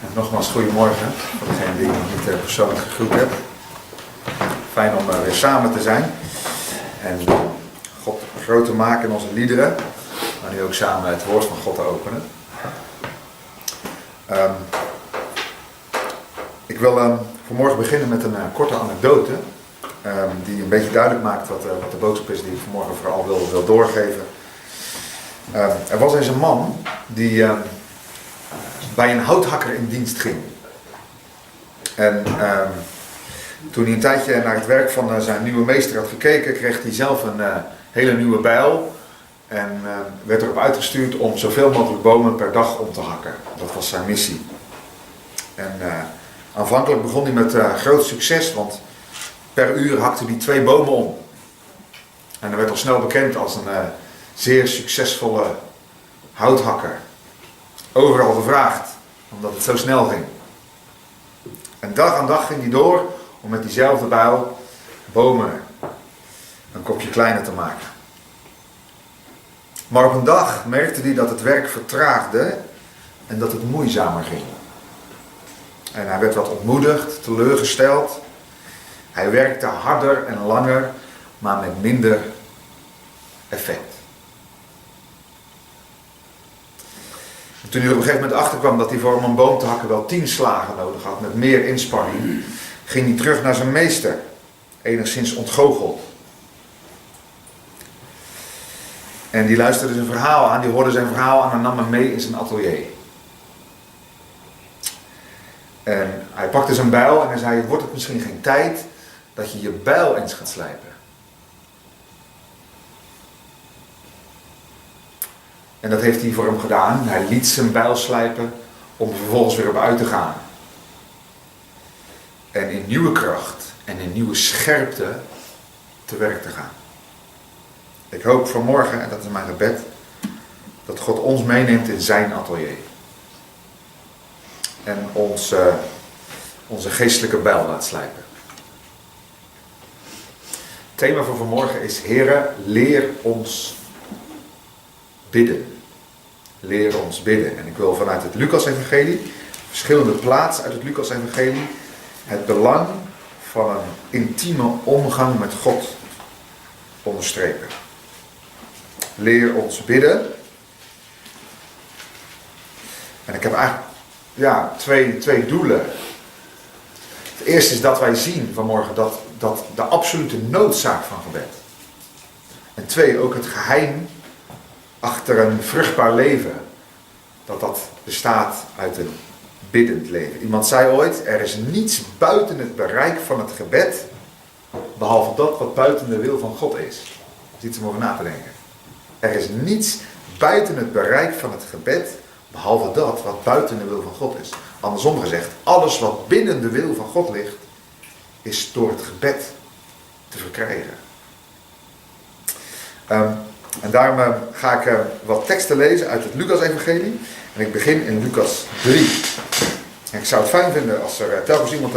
En nogmaals goedemorgen voor degene die ik nog niet persoonlijk gegroet heb. Fijn om weer samen te zijn en God groot te maken in onze liederen, maar nu ook samen het woord van God te openen. Ik wil vanmorgen beginnen met een korte anekdote die een beetje duidelijk maakt wat de boodschap is die ik vanmorgen vooral wil doorgeven. Er was eens een man die bij een houthakker in dienst ging. En toen hij een tijdje naar het werk van zijn nieuwe meester had gekeken, kreeg hij zelf een hele nieuwe bijl. En werd erop uitgestuurd om zoveel mogelijk bomen per dag om te hakken. Dat was zijn missie. En aanvankelijk begon hij met groot succes, want per uur hakte hij 2 bomen om. En hij werd al snel bekend als een zeer succesvolle houthakker. Overal gevraagd, omdat het zo snel ging. En dag aan dag ging hij door om met diezelfde bijl bomen een kopje kleiner te maken. Maar op een dag merkte hij dat het werk vertraagde en dat het moeizamer ging. En hij werd wat ontmoedigd, teleurgesteld. Hij werkte harder en langer, maar met minder effect. En toen hij op een gegeven moment achterkwam dat hij voor om een boom te hakken wel 10 slagen nodig had, met meer inspanning, ging hij terug naar zijn meester, enigszins ontgoocheld. En die luisterde zijn verhaal aan, die hoorde zijn verhaal aan en nam hem mee in zijn atelier. En hij pakte zijn bijl en hij zei, wordt het misschien geen tijd dat je je bijl eens gaat slijpen? En dat heeft hij voor hem gedaan. Hij liet zijn bijl slijpen om vervolgens weer op uit te gaan. En in nieuwe kracht en in nieuwe scherpte te werk te gaan. Ik hoop vanmorgen, en dat is mijn gebed, dat God ons meeneemt in zijn atelier. En onze geestelijke bijl laat slijpen. Het thema voor vanmorgen is: Heere, leer ons bidden. Leer ons bidden. En ik wil vanuit het Lucas-evangelie, verschillende plaatsen uit het Lucas-evangelie, het belang van een intieme omgang met God onderstrepen. Leer ons bidden. En ik heb eigenlijk twee doelen. Het eerste is dat wij zien vanmorgen dat de absolute noodzaak van gebed. En 2, ook het geheim achter een vruchtbaar leven. Dat bestaat uit een biddend leven. Iemand zei ooit, er is niets buiten het bereik van het gebed, behalve dat wat buiten de wil van God is. Er is iets om over na te denken. Er is niets buiten het bereik van het gebed, behalve dat wat buiten de wil van God is. Andersom gezegd, alles wat binnen de wil van God ligt, is door het gebed te verkrijgen. En daarom ga ik wat teksten lezen uit het Lucas-evangelie. En ik begin in Lucas 3. En ik zou het fijn vinden als er telkens iemand,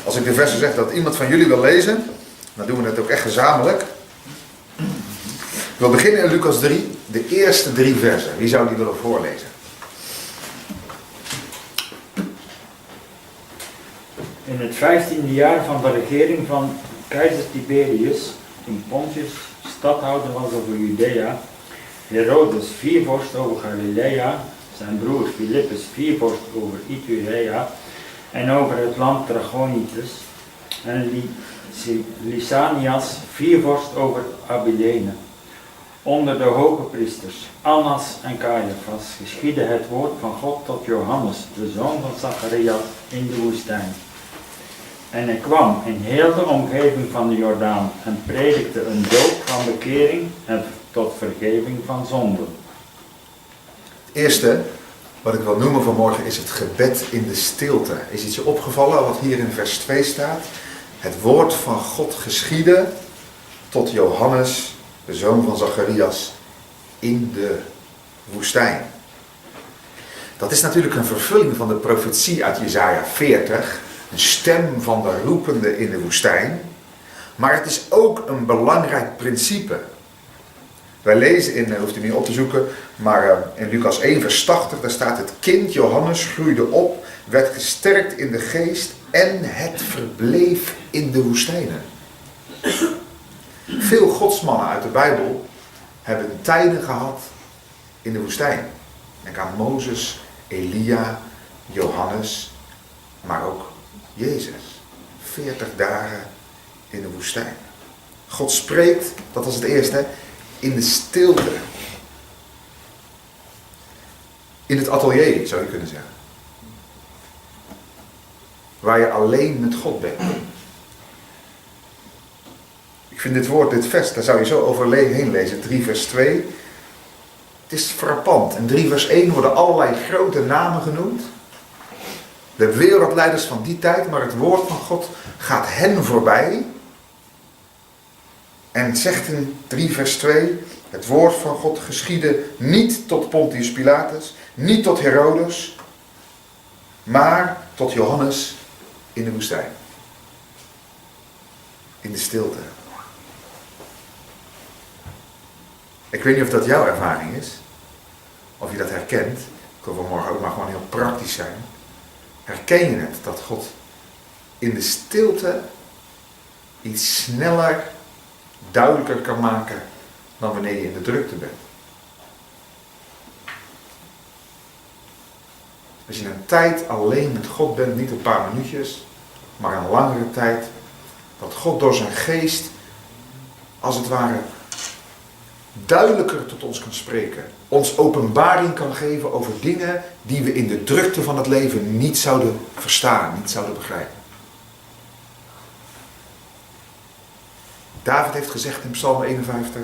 als ik de versen zeg dat iemand van jullie wil lezen, dan doen we het ook echt gezamenlijk. Ik wil beginnen in Lucas 3, de eerste 3 versen. Wie zou die willen voorlezen? In het 15e jaar van de regering van keizer Tiberius, toen Pontius stadhouder was over Judea, Herodes viervorst over Galilea, zijn broer Philippus viervorst over Iturea en over het land Trachonitis, en Lysanias viervorst over Abilene. Onder de hoge priesters Annas en Caiaphas geschiedde het woord van God tot Johannes, de zoon van Zacharias, in de woestijn. En hij kwam in heel de omgeving van de Jordaan en predikte een doop van bekering en tot vergeving van zonden. Het eerste wat ik wil noemen vanmorgen is het gebed in de stilte. Is iets je opgevallen wat hier in vers 2 staat? Het woord van God geschiedde tot Johannes, de zoon van Zacharias, in de woestijn. Dat is natuurlijk een vervulling van de profetie uit Jesaja 40. Een stem van de roepende in de woestijn. Maar het is ook een belangrijk principe. Wij lezen in, hoeft u niet op te zoeken, maar in Lucas 1 vers 80, daar staat: het kind Johannes groeide op, werd gesterkt in de geest en het verbleef in de woestijnen. Veel godsmannen uit de Bijbel hebben tijden gehad in de woestijn. Denk aan Mozes, Elia, Johannes, maar ook Jezus. 40 dagen in de woestijn. God spreekt, dat was het eerste, in de stilte. In het atelier, zou je kunnen zeggen. Waar je alleen met God bent. Ik vind dit woord, dit vers, daar zou je zo overheen lezen. 3 vers 2. Het is frappant. In 3 vers 1 worden allerlei grote namen genoemd. De wereldleiders van die tijd, maar het woord van God gaat hen voorbij. En het zegt in 3 vers 2, het woord van God geschiedde niet tot Pontius Pilatus, niet tot Herodes, maar tot Johannes in de woestijn. In de stilte. Ik weet niet of dat jouw ervaring is, of je dat herkent. Ik wil vanmorgen ook maar gewoon heel praktisch zijn. Herken je het, dat God in de stilte iets sneller, duidelijker kan maken dan wanneer je in de drukte bent? Als je een tijd alleen met God bent, niet een paar minuutjes, maar een langere tijd, dat God door zijn geest, als het ware, duidelijker tot ons kan spreken. Ons openbaring kan geven over dingen die we in de drukte van het leven niet zouden verstaan, niet zouden begrijpen. David heeft gezegd in Psalm 51,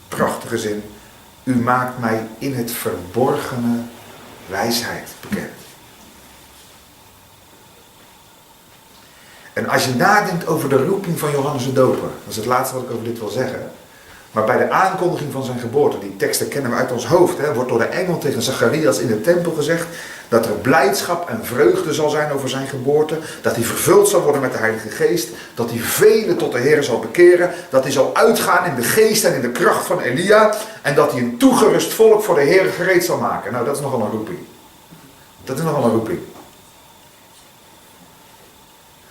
prachtige zin: u maakt mij in het verborgene wijsheid bekend. En als je nadenkt over de roeping van Johannes de Doper, dat is het laatste wat ik over dit wil zeggen. Maar bij de aankondiging van zijn geboorte, die teksten kennen we uit ons hoofd, wordt door de engel tegen Zacharias in de tempel gezegd dat er blijdschap en vreugde zal zijn over zijn geboorte, dat hij vervuld zal worden met de Heilige Geest, dat hij velen tot de Heer zal bekeren, dat hij zal uitgaan in de geest en in de kracht van Elia en dat hij een toegerust volk voor de Heer gereed zal maken. Nou, dat is nogal een roeping. Dat is nogal een roeping.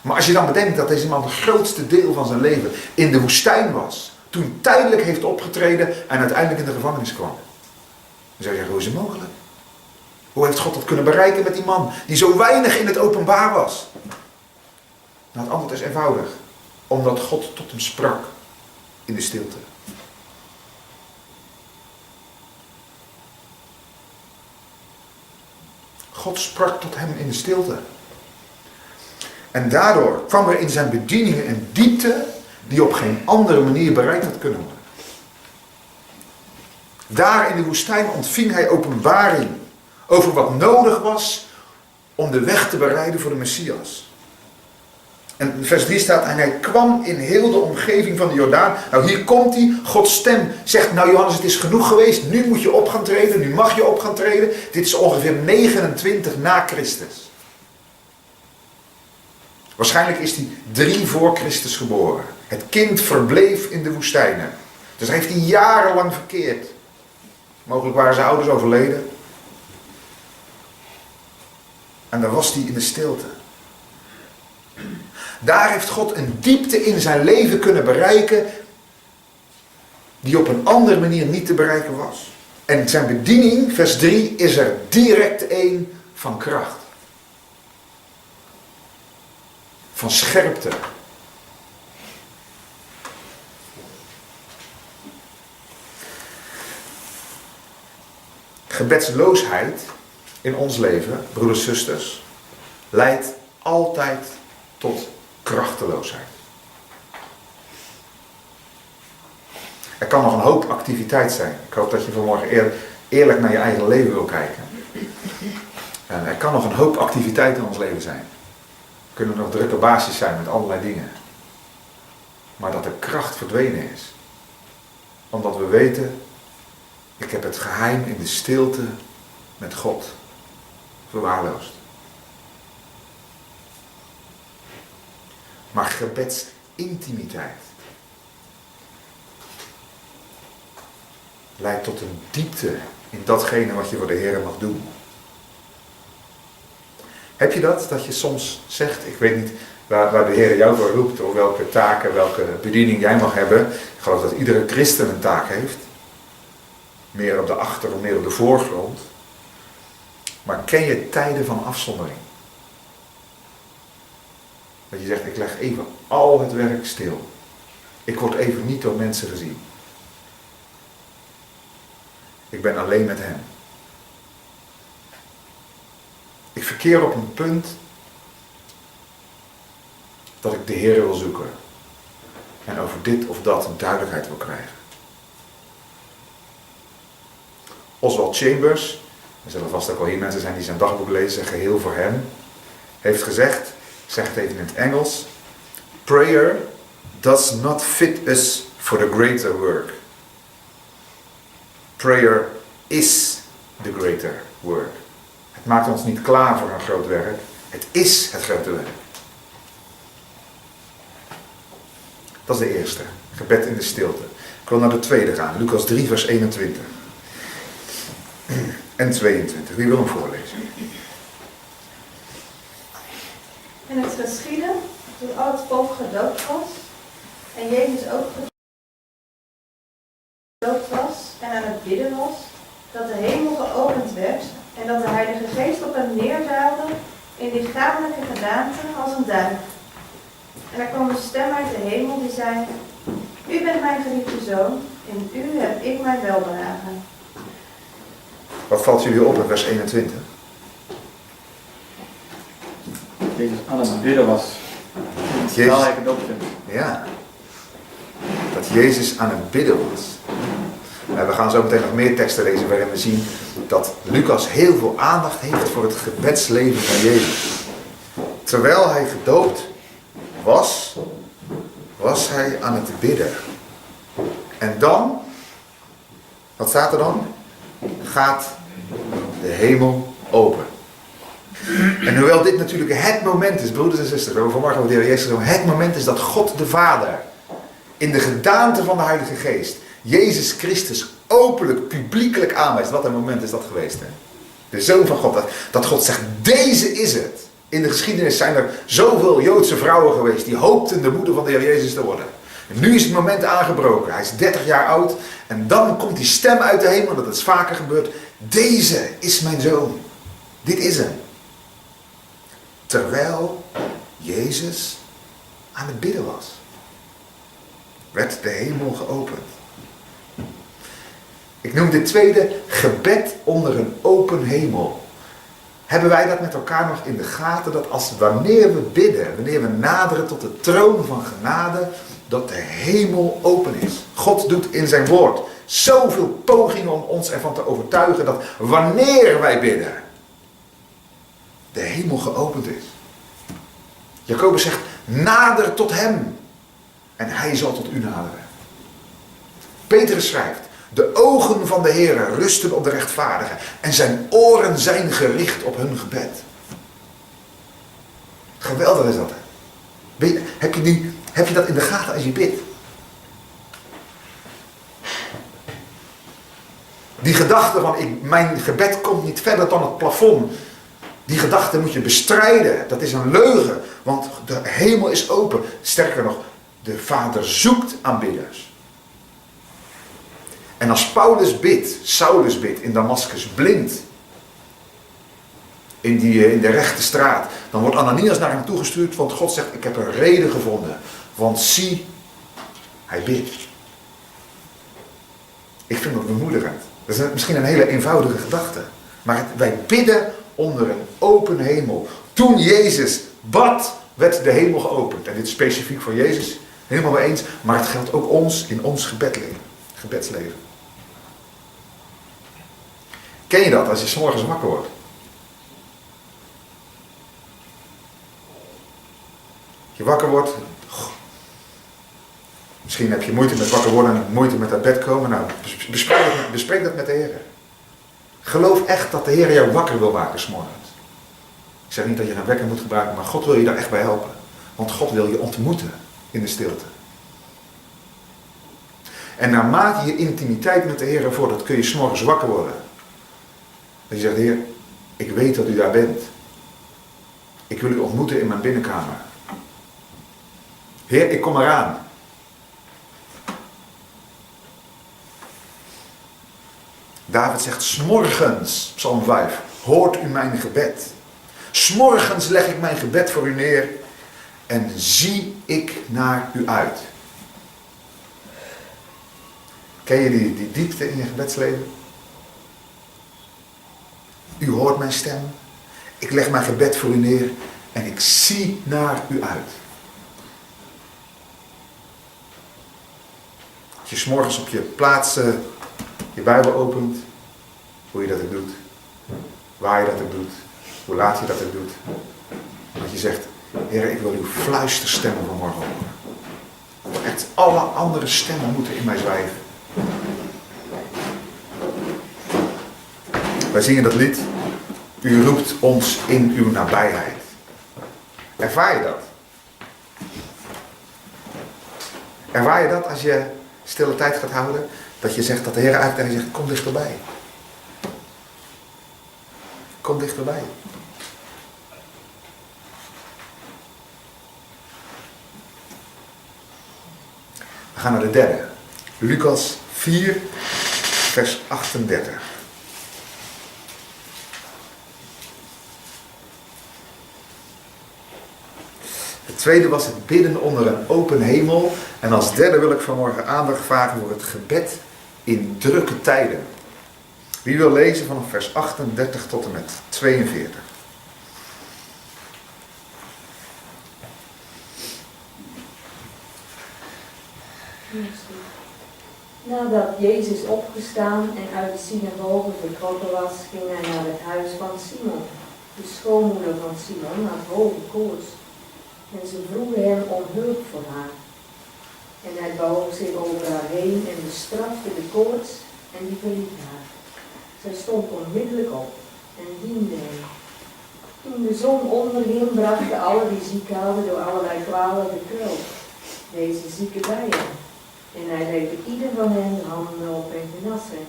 Maar als je dan bedenkt dat deze man het grootste deel van zijn leven in de woestijn was, toen tijdelijk heeft opgetreden en uiteindelijk in de gevangenis kwam. Dan zou je zeggen, hoe is het mogelijk? Hoe heeft God dat kunnen bereiken met die man die zo weinig in het openbaar was? Nou, het antwoord is eenvoudig. Omdat God tot hem sprak in de stilte. God sprak tot hem in de stilte. En daardoor kwam er in zijn bedieningen een diepte die op geen andere manier bereikt had kunnen worden. Daar in de woestijn ontving hij openbaring over wat nodig was om de weg te bereiden voor de Messias. En in vers 3 staat, en hij kwam in heel de omgeving van de Jordaan. Nou, hier komt hij, Gods stem zegt, nou Johannes, het is genoeg geweest, nu moet je op gaan treden, nu mag je op gaan treden. Dit is ongeveer 29 na Christus. Waarschijnlijk is hij 3 voor Christus geboren. Het kind verbleef in de woestijnen. Dus hij heeft hij jarenlang verkeerd. Mogelijk waren zijn ouders overleden. En daar was hij in de stilte. Daar heeft God een diepte in zijn leven kunnen bereiken die op een andere manier niet te bereiken was. En zijn bediening, vers 3, is er direct een van kracht. Van scherpte. Gebedsloosheid in ons leven, broeders en zusters, leidt altijd tot krachteloosheid. Er kan nog een hoop activiteit zijn. Ik hoop dat je vanmorgen eerlijk naar je eigen leven wil kijken. En er kan nog een hoop activiteit in ons leven zijn. Er kunnen nog drukke baasjes zijn met allerlei dingen. Maar dat de kracht verdwenen is. Omdat we weten, ik heb het geheim in de stilte met God verwaarloosd. Maar gebedsintimiteit leidt tot een diepte in datgene wat je voor de Heer mag doen. Heb je dat? Dat je soms zegt, ik weet niet waar de Heer jou voor roept, of welke taken, welke bediening jij mag hebben. Ik geloof dat iedere christen een taak heeft. Meer op de achter- of meer op de voorgrond. Maar ken je tijden van afzondering? Dat je zegt, ik leg even al het werk stil. Ik word even niet door mensen gezien. Ik ben alleen met hem. Ik verkeer op een punt dat ik de Heer wil zoeken. En over dit of dat een duidelijkheid wil krijgen. Oswald Chambers, er zullen vast ook wel hier mensen zijn die zijn dagboek lezen, geheel voor hem, heeft gezegd, ik zeg het even in het Engels, prayer does not fit us for the greater work. Prayer is the greater work. Het maakt ons niet klaar voor een groot werk. Het is het grote werk. Dat is de eerste. Gebed in de stilte. Ik wil naar de tweede gaan. Lucas 3 vers 21. En 22. Wie wil hem voorlezen? En het geschiedde, toen al het volk gedoopt was, en Jezus ook gedoopt was en aan het bidden was, dat de hemel geopend werd en dat de Heilige Geest op hem neerdaalde in lichamelijke gedaante als een duif. En er kwam een stem uit de hemel die zei, u bent mijn geliefde zoon, in u heb ik mijn welbehagen. Wat valt jullie op in vers 21? Jezus aan het bidden was. Jezus, Hij gedoopt werd. ja. Dat Jezus aan het bidden was. We gaan zo meteen nog meer teksten lezen waarin we zien dat Lucas heel veel aandacht heeft voor het gebedsleven van Jezus. Terwijl hij gedoopt was hij aan het bidden. En dan, wat staat er dan? Gaat de hemel open. En hoewel dit natuurlijk het moment is, broeders en zusters, we hebben vanmorgen over de Heer Jezus gezegd, het moment is dat God de Vader in de gedaante van de Heilige Geest Jezus Christus openlijk, publiekelijk aanwijst. Wat een moment is dat geweest, hè? De Zoon van God, dat God zegt, deze is het. In de geschiedenis zijn er zoveel Joodse vrouwen geweest die hoopten de moeder van de Heer Jezus te worden. En nu is het moment aangebroken. Hij is 30 jaar oud en dan komt die stem uit de hemel, dat is vaker gebeurd. Deze is mijn zoon. Dit is hem. Terwijl Jezus aan het bidden was, werd de hemel geopend. Ik noem dit tweede gebed onder een open hemel. Hebben wij dat met elkaar nog in de gaten, dat wanneer we bidden, wanneer we naderen tot de troon van genade, dat de hemel open is. God doet in zijn woord zoveel pogingen om ons ervan te overtuigen dat wanneer wij bidden, de hemel geopend is. Jacobus zegt, nader tot hem en hij zal tot u naderen. Petrus schrijft, de ogen van de Heere rusten op de rechtvaardigen en zijn oren zijn gericht op hun gebed. Geweldig is dat. Heb je dat in de gaten als je bidt? Die gedachte van, mijn gebed komt niet verder dan het plafond. Die gedachte moet je bestrijden. Dat is een leugen, want de hemel is open. Sterker nog, de Vader zoekt aanbidders. En als Saulus bidt in Damascus, blind, in de rechte straat, dan wordt Ananias naar hem toegestuurd, want God zegt, ik heb een reden gevonden. Want zie, hij bidt. Ik vind dat bemoedigend. Dat is misschien een hele eenvoudige gedachte. Maar wij bidden onder een open hemel. Toen Jezus bad, werd de hemel geopend. En dit is specifiek voor Jezus, helemaal mee eens. Maar het geldt ook ons in ons gebedsleven. Ken je dat als je 's morgens wakker wordt? Je wakker wordt. Misschien heb je moeite met wakker worden en moeite met uit bed komen. Nou, bespreek dat met de Heer. Geloof echt dat de Heer jou wakker wil maken 's morgens. Ik zeg niet dat je een wekker moet gebruiken, maar God wil je daar echt bij helpen. Want God wil je ontmoeten in de stilte. En naarmate je intimiteit met de Heer vordert, kun je 's morgens wakker worden. Dat je zegt, Heer, ik weet dat u daar bent. Ik wil u ontmoeten in mijn binnenkamer. Heer, ik kom eraan. David zegt, 's morgens, Psalm 5, hoort u mijn gebed. 's morgens leg ik mijn gebed voor u neer en zie ik naar u uit. Ken je die diepte in je gebedsleven? U hoort mijn stem. Ik leg mijn gebed voor u neer en ik zie naar u uit. Als je 's morgens op je plaats je Bijbel opent, hoe je dat ook doet, waar je dat ook doet, hoe laat je dat ook doet. En dat je zegt, Heer, ik wil uw fluisterstemmen vanmorgen horen. Echt alle andere stemmen moeten in mij zwijgen. Wij zingen dat lied, u roept ons in uw nabijheid. Ervaar je dat? Ervaar je dat als je stille tijd gaat houden? Dat je zegt dat de Heer eigenlijk tegen je zegt, kom dichterbij. Kom dichterbij. We gaan naar de derde. Lucas 4, vers 38. Het tweede was het bidden onder een open hemel. En als derde wil ik vanmorgen aandacht vragen voor het gebed in drukke tijden. Wie wil lezen vanaf vers 38 tot en met 42? Nadat Jezus opgestaan en uit de synagoge vertrokken was, ging hij naar het huis van Simon. De schoonmoeder van Simon had hoge koorts en ze vroegen hem om hulp voor haar. En hij boog zich over haar heen en bestrafte de koorts en die verliet haar. Zij stond onmiddellijk op en diende hem. Toen de zon onderging, brachten alle die ziek hadden door allerlei kwalen gekweld deze zieken bij hem. En hij legde ieder van hen de handen op en genas hen.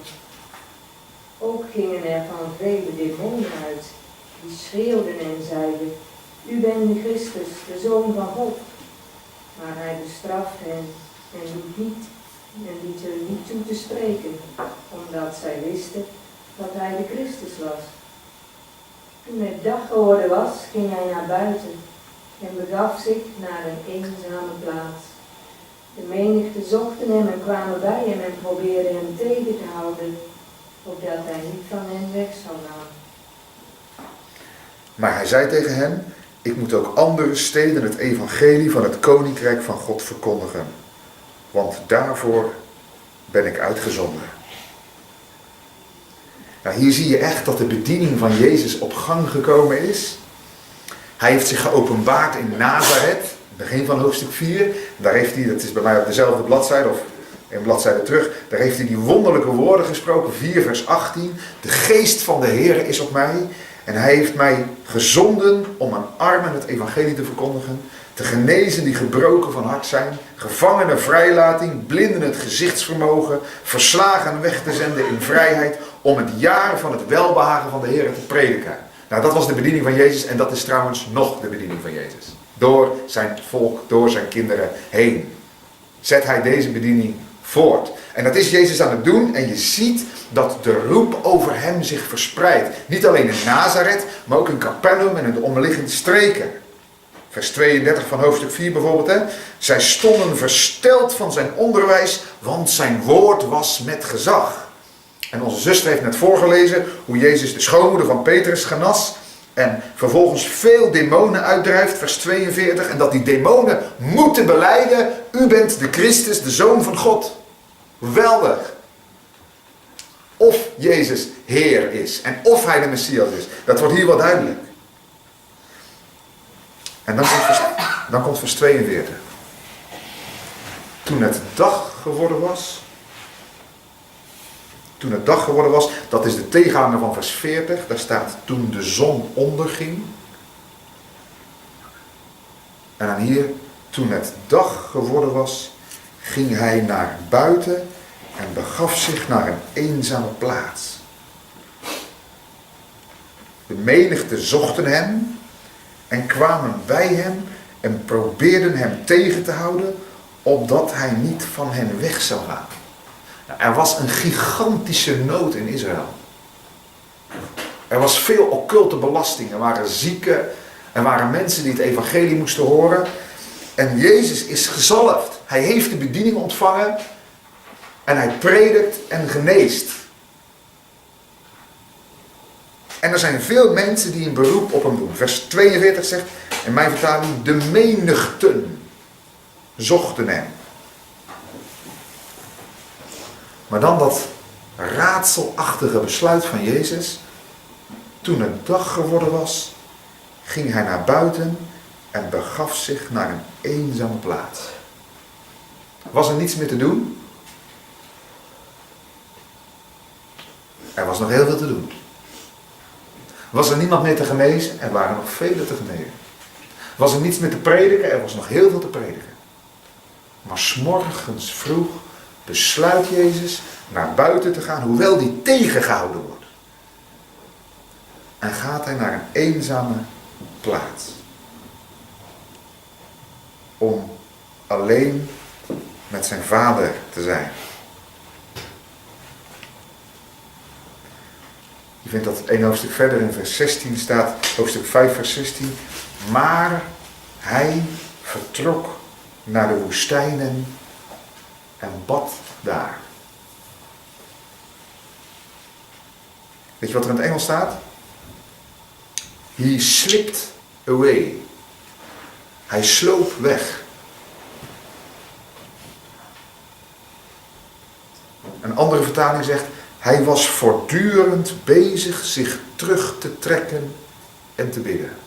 Ook gingen er van vele demonen uit, die schreeuwden en zeiden, u bent de Christus, de Zoon van God. Maar hij bestrafte hen en liet hun niet toe te spreken, omdat zij wisten dat hij de Christus was. Toen het dag geworden was, ging hij naar buiten en begaf zich naar een eenzame plaats. De menigte zochten hem en kwamen bij hem en probeerden hem tegen te houden, opdat hij niet van hen weg zou gaan. Maar hij zei tegen hen, ik moet ook andere steden het evangelie van het koninkrijk van God verkondigen. Want daarvoor ben ik uitgezonden. Nou, hier zie je echt dat de bediening van Jezus op gang gekomen is. Hij heeft zich geopenbaard in Nazareth, begin van hoofdstuk 4. Daar heeft hij, dat is bij mij op dezelfde bladzijde, of een bladzijde terug, daar heeft hij die wonderlijke woorden gesproken, 4 vers 18. De geest van de Heer is op mij en hij heeft mij gezonden om aan armen het evangelie te verkondigen, te genezen die gebroken van hart zijn, gevangenen vrijlating, blinden het gezichtsvermogen, verslagen weg te zenden in vrijheid, om het jaar van het welbehagen van de Heer te prediken. Nou, dat was de bediening van Jezus en dat is trouwens nog de bediening van Jezus. Door zijn volk, door zijn kinderen heen. Zet hij deze bediening voort. En dat is Jezus aan het doen en je ziet dat de roep over hem zich verspreidt. Niet alleen in Nazareth, maar ook in Capernaum en in de omliggende streken. Vers 32 van hoofdstuk 4 bijvoorbeeld. Hè? Zij stonden versteld van zijn onderwijs, want zijn woord was met gezag. En onze zuster heeft net voorgelezen hoe Jezus de schoonmoeder van Petrus genas. En vervolgens veel demonen uitdrijft, vers 42. En dat die demonen moeten belijden, u bent de Christus, de Zoon van God. Geweldig. Of Jezus Heer is en of hij de Messias is. Dat wordt hier wel duidelijk. En dan komt vers 42. Toen het dag geworden was. Toen het dag geworden was, dat is de tegenhanger van vers 40. Daar staat toen de zon onderging. En dan hier, toen het dag geworden was, ging hij naar buiten en begaf zich naar een eenzame plaats. De menigte zochten hem en kwamen bij hem en probeerden hem tegen te houden, opdat hij niet van hen weg zou gaan. Nou, er was een gigantische nood in Israël. Er was veel occulte belasting. Er waren zieken. Er waren mensen die het evangelie moesten horen. En Jezus is gezalfd. Hij heeft de bediening ontvangen. En hij predikt en geneest. En er zijn veel mensen die een beroep op hem doen. Vers 42 zegt, in mijn vertaling, de menigten zochten hem. Maar dan dat raadselachtige besluit van Jezus. Toen het dag geworden was, ging hij naar buiten en begaf zich naar een eenzame plaats. Was er niets meer te doen? Er was nog heel veel te doen. Was er niemand meer te genezen? Er waren nog velen te genezen. Was er niets meer te prediken? Er was nog heel veel te prediken. Maar 's morgens vroeg besluit Jezus naar buiten te gaan, hoewel die tegengehouden wordt. En gaat hij naar een eenzame plaats. Om alleen met zijn vader te zijn. Je vindt dat 1 hoofdstuk verder in vers 16 staat, hoofdstuk 5 vers 16. Maar hij vertrok naar de woestijnen en bad daar. Weet je wat er in het Engels staat? He slipped away. Hij sloop weg. Een andere vertaling zegt, hij was voortdurend bezig zich terug te trekken en te bidden.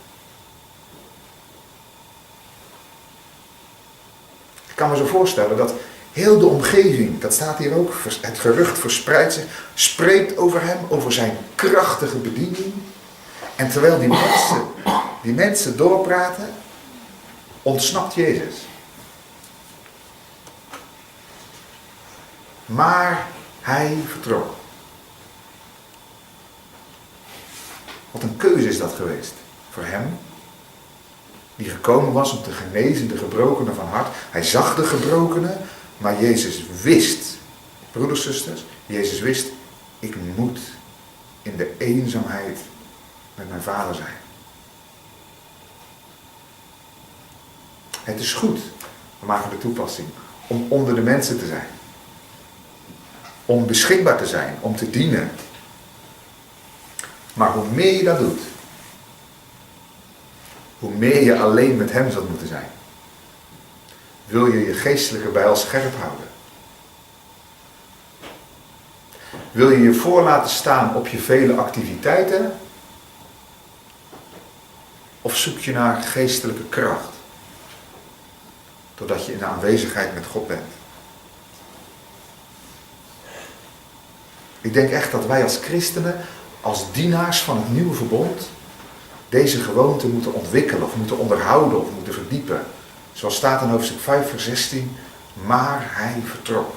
Ik kan me zo voorstellen dat heel de omgeving, dat staat hier ook, het gerucht verspreidt zich, spreekt over hem, over zijn krachtige bediening. En terwijl die mensen doorpraten, ontsnapt Jezus. Maar hij vertrok. Wat een keuze is dat geweest voor hem. Die gekomen was om te genezen de gebrokenen van hart. Hij zag de gebrokenen, maar Jezus wist, broeders, zusters, Jezus wist, ik moet in de eenzaamheid met mijn vader zijn. Het is goed, we maken de toepassing, om onder de mensen te zijn. Om beschikbaar te zijn, om te dienen. Maar hoe meer je dat doet, hoe meer je alleen met hem zult moeten zijn. Wil je je geestelijke bijl scherp houden? Wil je je voor laten staan op je vele activiteiten? Of zoek je naar geestelijke kracht? Doordat je in de aanwezigheid met God bent. Ik denk echt dat wij als christenen, als dienaars van het nieuwe verbond, deze gewoonte moeten ontwikkelen of moeten onderhouden of moeten verdiepen. Zoals staat in hoofdstuk 5 vers 16, maar hij vertrok.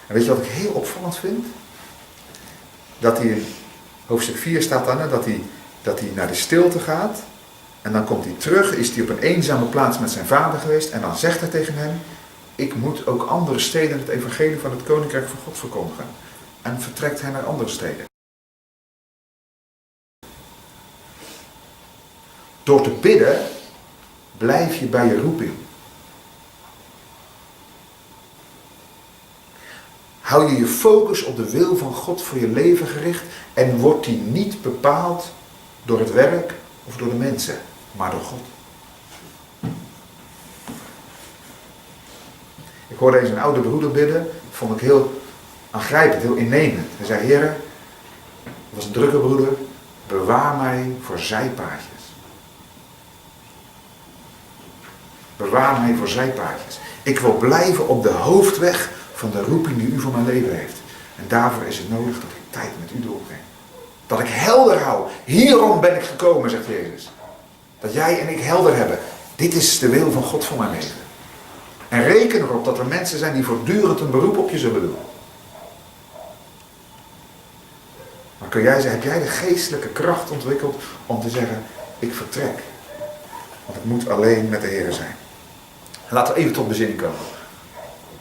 En weet je wat ik heel opvallend vind? Dat hij in hoofdstuk 4 staat dan, dat hij naar de stilte gaat. En dan komt hij terug, is hij op een eenzame plaats met zijn vader geweest. En dan zegt hij tegen hem, ik moet ook andere steden het evangelie van het koninkrijk van God verkondigen. En vertrekt hij naar andere steden. Door te bidden blijf je bij je roeping. Hou je je focus op de wil van God voor je leven gericht en wordt die niet bepaald door het werk of door de mensen, maar door God. Ik hoorde eens een oude broeder bidden, dat vond ik heel aangrijpend, heel innemend. Hij zei, Heere, dat was een drukke broeder, bewaar mij voor zijpaadjes. Bewaar mij voor zijpaadjes. Ik wil blijven op de hoofdweg van de roeping die u voor mijn leven heeft. En daarvoor is het nodig dat ik tijd met u doorbreng. Dat ik helder hou. Hierom ben ik gekomen, zegt Jezus. Dat jij en ik helder hebben. Dit is de wil van God voor mijn leven. En reken erop dat er mensen zijn die voortdurend een beroep op je zullen doen. Maar kun jij zeggen, heb jij de geestelijke kracht ontwikkeld om te zeggen, ik vertrek. Want het moet alleen met de Heer zijn. En laten we even tot bezinning komen.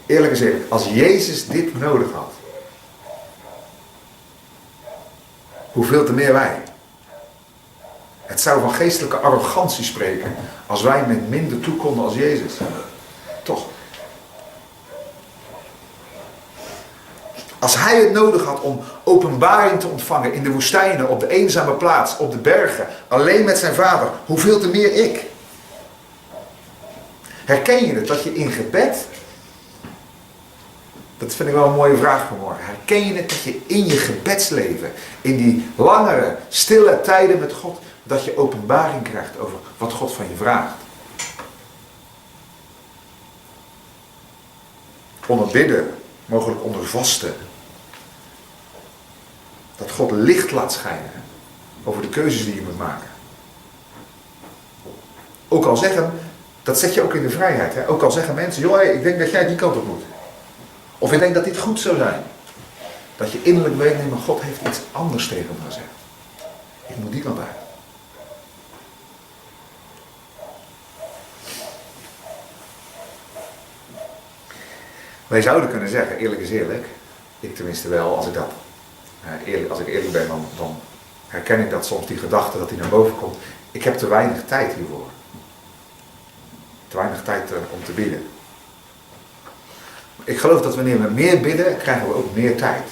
Eerlijk is eerlijk, als Jezus dit nodig had, hoeveel te meer wij. Het zou van geestelijke arrogantie spreken als wij met minder toe konden als Jezus. Toch? Als hij het nodig had om openbaring te ontvangen in de woestijnen, op de eenzame plaats, op de bergen, alleen met zijn vader, hoeveel te meer ik? Herken je het dat je in gebed, dat vind ik wel een mooie vraag vanmorgen, herken je het dat je in je gebedsleven, in die langere, stille tijden met God, dat je openbaring krijgt over wat God van je vraagt? Onder bidden, mogelijk onder vasten. Dat God licht laat schijnen over de keuzes die je moet maken. Ook al zeggen, dat zet je ook in de vrijheid. Hè? Ook al zeggen mensen, joh, ik denk dat jij die kant op moet. Of ik denk dat dit goed zou zijn. Dat je innerlijk weet, nee, maar God heeft iets anders tegen me gezegd. Ik moet die kant uit. Wij zouden kunnen zeggen, eerlijk is eerlijk, ik tenminste wel, als ik eerlijk ben, dan herken ik dat soms, die gedachte dat die naar boven komt. Ik heb te weinig tijd hiervoor. Te weinig tijd om te bidden. Ik geloof dat wanneer we meer bidden, krijgen we ook meer tijd.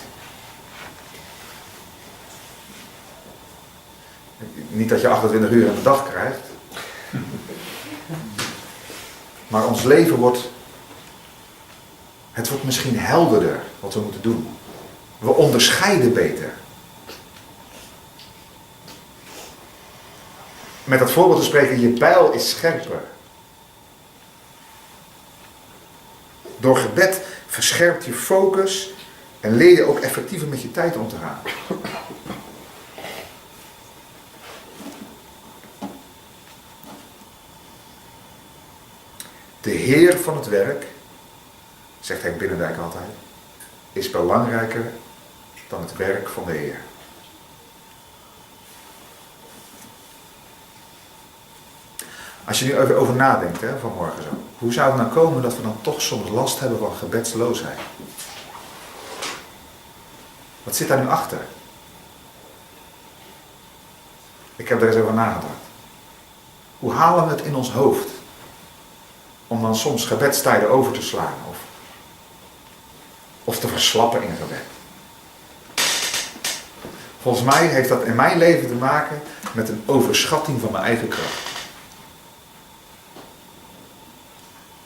Niet dat je 28 uur in de dag krijgt. Maar ons leven wordt misschien helderder wat we moeten doen. We onderscheiden beter. Met dat voorbeeld te spreken, je bijl is scherper. Door gebed verscherpt je focus en leer je ook effectiever met je tijd om te gaan. De Heer van het werk, zegt Henk Binnendijk altijd, is belangrijker dan het werk van de Heer. Als je nu even over nadenkt, vanmorgen zo. Hoe zou het nou komen dat we dan toch soms last hebben van gebedsloosheid? Wat zit daar nu achter? Ik heb er eens over nagedacht. Hoe halen we het in ons hoofd? Om dan soms gebedstijden over te slaan of te verslappen in gebed. Volgens mij heeft dat in mijn leven te maken met een overschatting van mijn eigen kracht.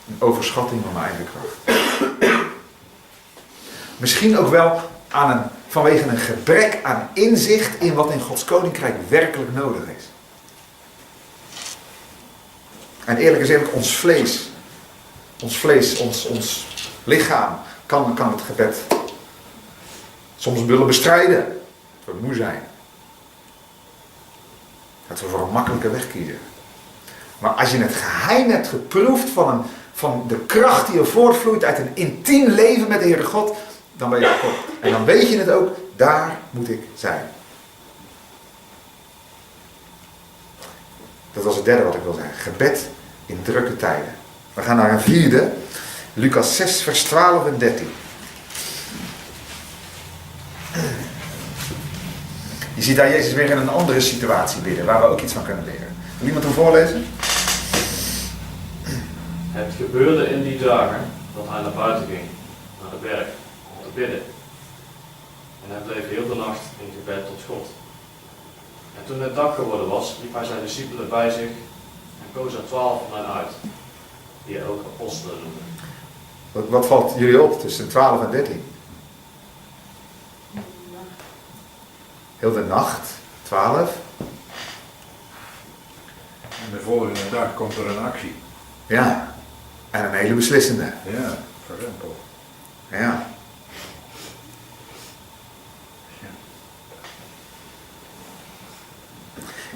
Een overschatting van mijn eigen kracht. Misschien ook wel vanwege een gebrek aan inzicht in wat in Gods koninkrijk werkelijk nodig is. En eerlijk is eerlijk, ons vlees, ons lichaam kan het gebed soms willen bestrijden. Dat we moe zijn. Dat we voor een makkelijke weg kiezen. Maar als je het geheim hebt geproefd van de kracht die er voortvloeit uit een intiem leven met de Heere God, dan ben je God. En dan weet je het ook, daar moet ik zijn. Dat was het derde wat ik wil zeggen. Gebed in drukke tijden. We gaan naar een vierde. Lucas 6 vers 12 en 13. Je ziet daar Jezus weer in een andere situatie bidden, waar we ook iets van kunnen leren. Wil iemand hem voorlezen? Het gebeurde in die dagen dat hij naar buiten ging, naar de berg, om te bidden. En hij bleef heel de nacht in gebed tot God. En toen het dag geworden was, riep hij zijn discipelen bij zich en koos er 12 van hen uit, die hij ook apostelen noemde. Wat valt jullie op tussen 12 en 13? Heel de nacht, 12. En de volgende dag komt er een actie. Ja, en een hele beslissende. Ja, verrempel. Ja.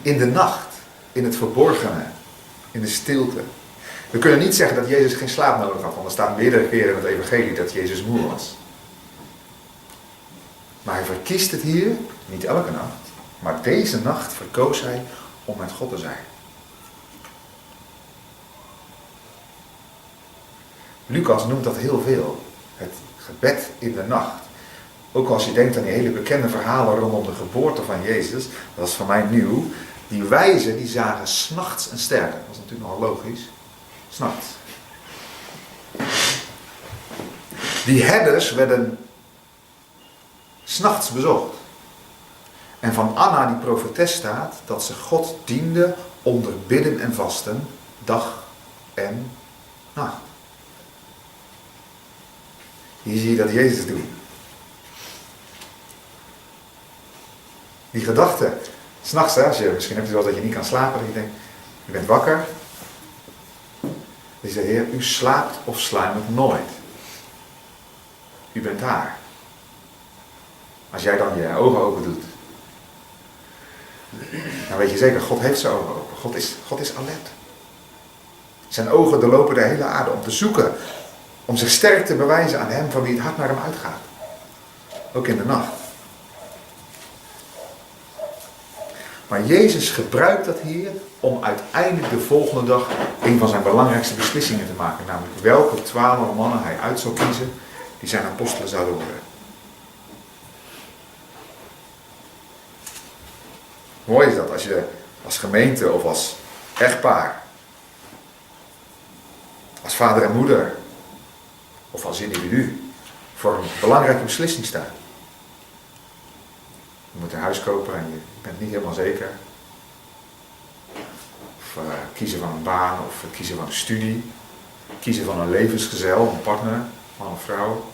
In de nacht, in het verborgene, in de stilte. We kunnen niet zeggen dat Jezus geen slaap nodig had, want er staat meerdere keren in het evangelie dat Jezus moe was. Maar hij verkiest het hier, niet elke nacht, maar deze nacht verkoos hij om met God te zijn. Lucas noemt dat heel veel. Het gebed in de nacht. Ook als je denkt aan die hele bekende verhalen rondom de geboorte van Jezus. Dat is voor mij nieuw. Die wijzen die zagen 's nachts een ster. Dat is natuurlijk nogal logisch. 's Nachts. Die herders werden 's nachts bezocht. En van Anna die profetes staat dat ze God diende onder bidden en vasten. Dag en nacht. Hier zie je dat Jezus doet. Die gedachte, 's nachts, misschien heb je wel dat je niet kan slapen, dat je denkt, je bent wakker. Die zegt, Heer, u slaapt of sluimert nooit. U bent daar. Als jij dan je ogen open doet, dan weet je zeker, God heeft zijn ogen open. God is alert. Zijn ogen doorlopen de hele aarde om te zoeken, om zich sterk te bewijzen aan hem van wie het hart naar hem uitgaat. Ook in de nacht. Maar Jezus gebruikt dat hier om uiteindelijk de volgende dag een van zijn belangrijkste beslissingen te maken. Namelijk welke 12 mannen hij uit zou kiezen die zijn apostelen zouden worden. Mooi is dat als je als gemeente of als echtpaar, als vader en moeder of als individu voor een belangrijke beslissing staat. Je moet een huis kopen en je bent niet helemaal zeker. Of kiezen van een baan of kiezen van een studie. Kiezen van een levensgezel, een partner, man of vrouw.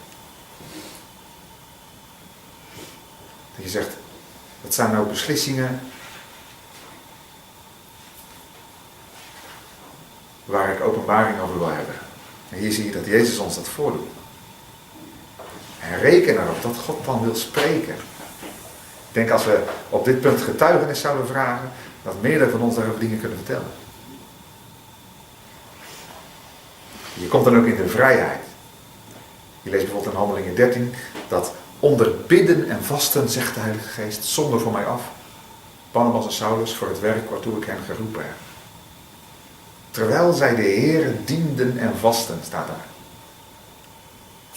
Dat je zegt, dat zijn nou beslissingen waar ik openbaring over wil hebben. En hier zie je dat Jezus ons dat voordoet. En reken erop dat God dan wil spreken. Ik denk als we op dit punt getuigenis zouden vragen, dat meerdere van ons daarover dingen kunnen vertellen. Je komt dan ook in de vrijheid. Je leest bijvoorbeeld in Handelingen 13 dat onder bidden en vasten zegt de Heilige Geest, zonder voor mij af, Barnabas en Saulus voor het werk waartoe ik hen geroepen heb. Terwijl zij de Heere dienden en vasten, staat daar.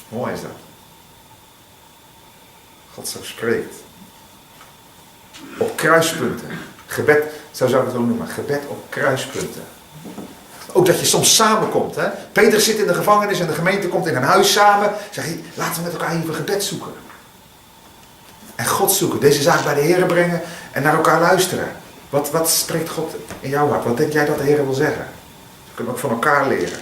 Mooi is dat. God zo spreekt. Op kruispunten. Gebed, zo zou ik het ook noemen. Gebed op kruispunten. Ook dat je soms samenkomt. Hè? Petrus zit in de gevangenis en de gemeente komt in een huis samen. Zeg je, laten we met elkaar even gebed zoeken. En God zoeken. Deze zaak bij de Heere brengen en naar elkaar luisteren. Wat spreekt God in jouw hart? Wat denk jij dat de Heere wil zeggen? We kunnen ook van elkaar leren.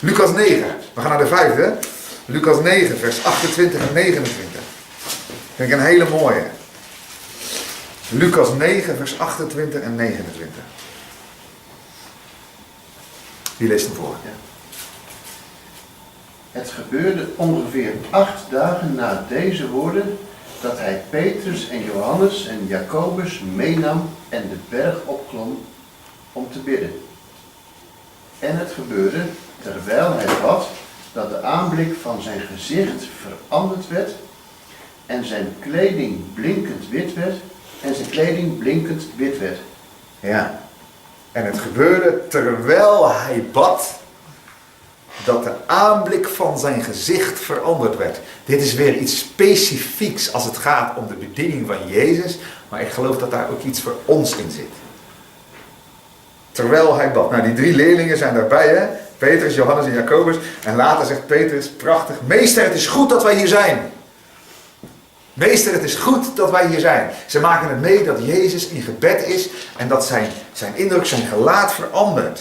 Lucas 9. We gaan naar de 5e. Lucas 9, vers 28 en 29. Vind ik een hele mooie. Lucas 9, vers 28 en 29. Wie leest hem voor? Ja. Het gebeurde ongeveer 8 dagen na deze woorden dat hij Petrus en Johannes en Jacobus meenam en de berg opklom om te bidden. En het gebeurde, terwijl hij bad, dat de aanblik van zijn gezicht veranderd werd en zijn kleding blinkend wit werd. Ja. En het gebeurde terwijl hij bad, dat de aanblik van zijn gezicht veranderd werd. Dit is weer iets specifieks als het gaat om de bediening van Jezus, maar ik geloof dat daar ook iets voor ons in zit. Terwijl hij bad. Nou, die 3 leerlingen zijn daarbij, hè? Petrus, Johannes en Jacobus. En later zegt Petrus, prachtig, meester, het is goed dat wij hier zijn. Meester, het is goed dat wij hier zijn. Ze maken het mee dat Jezus in gebed is en dat zijn indruk, zijn gelaat verandert.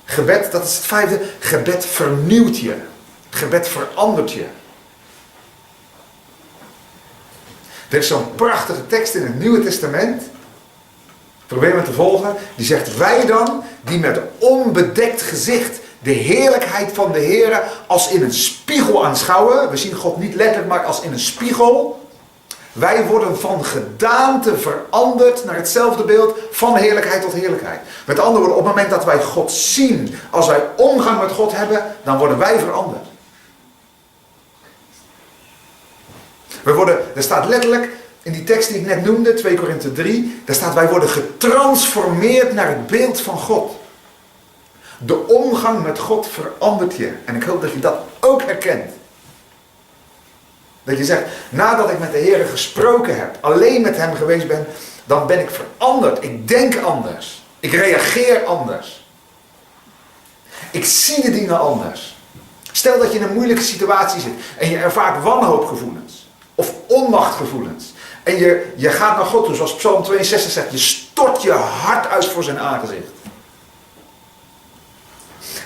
Gebed, dat is het 5e. Gebed vernieuwt je. Gebed verandert je. Er is zo'n prachtige tekst in het Nieuwe Testament. Probeer me te volgen. Die zegt, wij dan, die met onbedekt gezicht de heerlijkheid van de Heere als in een spiegel aanschouwen. We zien God niet letterlijk, maar als in een spiegel. Wij worden van gedaante veranderd naar hetzelfde beeld, van heerlijkheid tot heerlijkheid. Met andere woorden, op het moment dat wij God zien, als wij omgang met God hebben, dan worden wij veranderd. Er staat letterlijk in die tekst die ik net noemde, 2 Korinthe 3, daar staat wij worden getransformeerd naar het beeld van God. De omgang met God verandert je. En ik hoop dat je dat ook herkent. Dat je zegt, nadat ik met de Heer gesproken heb, alleen met hem geweest ben, dan ben ik veranderd. Ik denk anders. Ik reageer anders. Ik zie de dingen anders. Stel dat je in een moeilijke situatie zit en je ervaart wanhoopgevoelens of onmachtgevoelens. En je gaat naar God toe, zoals Psalm 62 zegt, je stort je hart uit voor zijn aangezicht.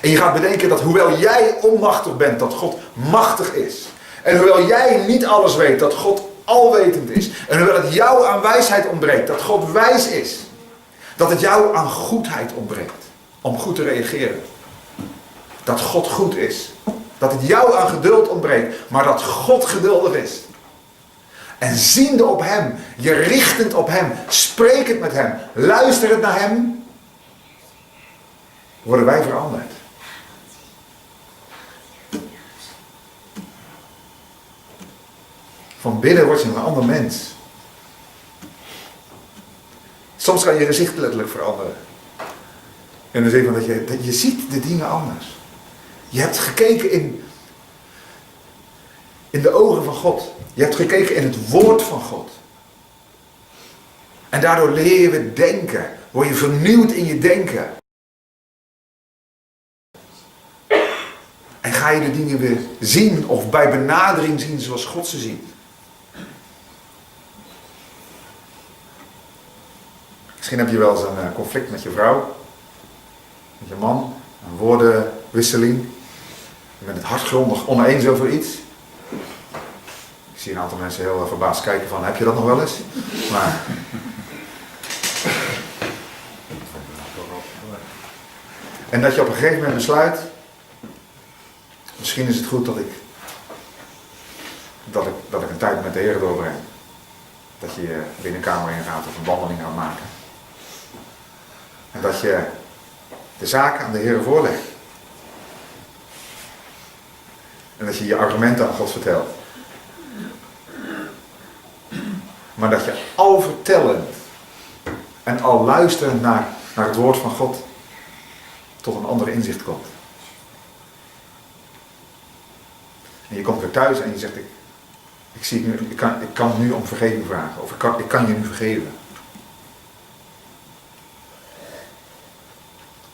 En je gaat bedenken dat hoewel jij onmachtig bent, dat God machtig is. En hoewel jij niet alles weet, dat God alwetend is. En hoewel het jou aan wijsheid ontbreekt, dat God wijs is. Dat het jou aan goedheid ontbreekt, om goed te reageren. Dat God goed is. Dat het jou aan geduld ontbreekt, maar dat God geduldig is. En ziende op hem, je richtend op hem, sprekend met hem, luisterend naar hem, worden wij veranderd. Van binnen word je een ander mens. Soms kan je gezicht letterlijk veranderen. In de zin van dat je ziet de dingen anders. Je hebt gekeken in de ogen van God. Je hebt gekeken in het woord van God. En daardoor leer je denken. Word je vernieuwd in je denken. En ga je de dingen weer zien of bij benadering zien zoals God ze ziet. Misschien heb je wel eens een conflict met je vrouw, met je man, een woordenwisseling. Je bent het hartgrondig oneens over iets. Ik zie een aantal mensen heel verbaasd kijken van, heb je dat nog wel eens? Maar... En dat je op een gegeven moment besluit, misschien is het goed dat ik een tijd met de Heer doorbreng. Dat je de binnenkamer ingaat of een wandeling gaat maken. En dat je de zaken aan de Heer voorlegt. En dat je je argumenten aan God vertelt. Maar dat je al vertellend en al luisterend naar het woord van God tot een ander inzicht komt. En je komt weer thuis en je zegt, ik kan nu om vergeving vragen. Of ik kan je nu vergeven.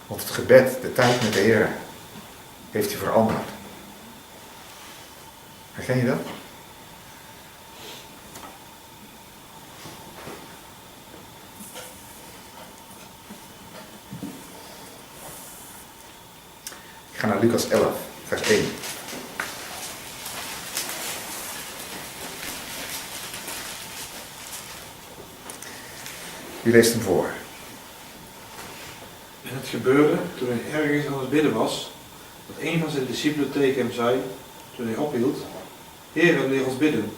Want het gebed, de tijd met de Heer, heeft je veranderd. Herken je dat? Ik ga naar Lucas 11, vers 1. Wie leest hem voor? En het gebeurde, toen hij ergens aan het bidden was, dat een van zijn discipelen tegen hem zei, toen hij ophield, Heer, leer ons bidden,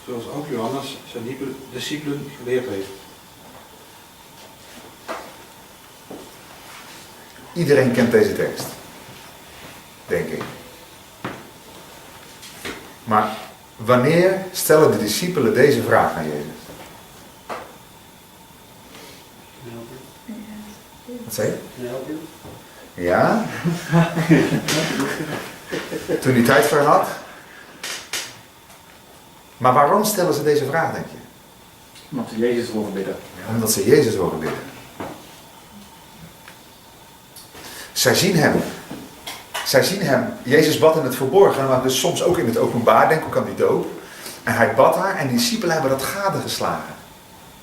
zoals ook Johannes zijn discipelen geleerd heeft. Iedereen kent deze tekst. Denk ik. Maar wanneer stellen de discipelen deze vraag aan Jezus? Wat zei je? Ja? Toen hij tijd voor had. Maar waarom stellen ze deze vraag, denk je? Omdat ze Jezus horen bidden. Omdat ze Jezus horen bidden. Zij zien hem. Jezus bad in het verborgen, maar dus soms ook in het openbaar. Denk ook aan die doop. En hij bad haar en die discipelen hebben dat gadegeslagen.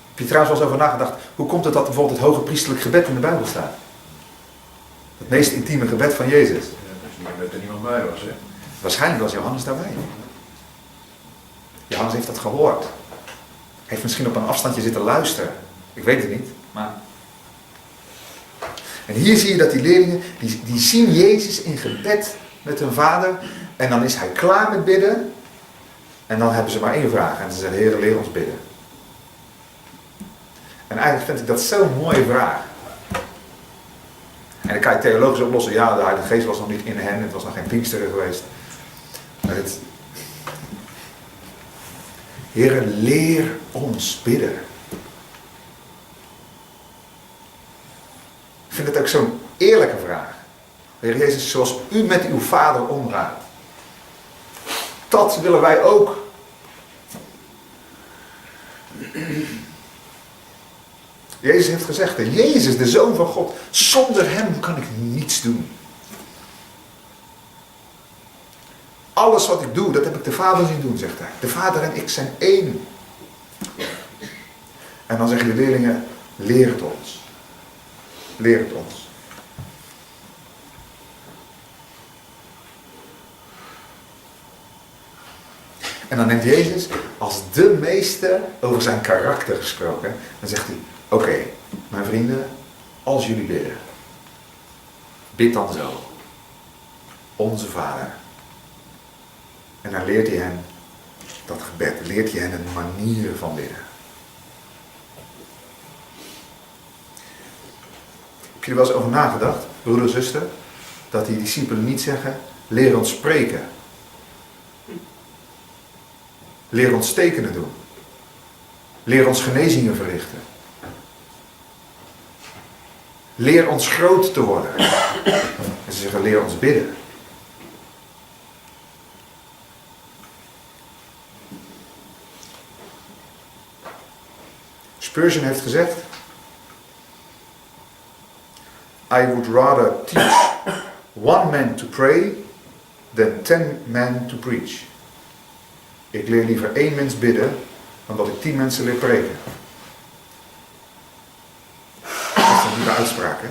Heb je trouwens wel eens over nagedacht, hoe komt het dat bijvoorbeeld het hoge priesterlijk gebed in de Bijbel staat? Het meest intieme gebed van Jezus. Ja, dat er niemand bij was, hè? Waarschijnlijk was Johannes daarbij. Johannes heeft dat gehoord. Heeft misschien op een afstandje zitten luisteren. Ik weet het niet, maar... En hier zie je dat die leerlingen, die zien Jezus in gebed met hun vader. En dan is hij klaar met bidden. En dan hebben ze maar één vraag. En ze zeggen, Heer, leer ons bidden. En eigenlijk vind ik dat zo'n mooie vraag. En dan kan je theologisch oplossen. Ja, de Heilige Geest was nog niet in hen. Het was nog geen Pinksteren geweest. Maar het... Heer, leer ons bidden. Ik vind het ook zo'n eerlijke vraag. Heer Jezus, zoals u met uw Vader omgaat. Dat willen wij ook. Jezus heeft gezegd, Jezus, de Zoon van God, zonder hem kan ik niets doen. Alles wat ik doe, dat heb ik de Vader zien doen, zegt hij. De Vader en ik zijn één. En dan zeggen de leerlingen, leer het ons. Leer het ons. En dan neemt Jezus als de meester over zijn karakter gesproken. Dan zegt hij, oké, mijn vrienden, als jullie bidden, bid dan zo. Onze Vader. En dan leert hij hen dat gebed, leert hij hen een manier van bidden. Heb je er wel eens over nagedacht, broeder en zuster, dat die discipelen niet zeggen, leer ons spreken. Leer ons tekenen doen. Leer ons genezingen verrichten. Leer ons groot te worden. En ze zeggen, leer ons bidden. Spurgeon heeft gezegd, I would rather teach one man to pray than 10 men to preach. Ik leer liever 1 mens bidden dan dat ik 10 mensen leer preken. Dat is een nieuwe uitspraak, hè?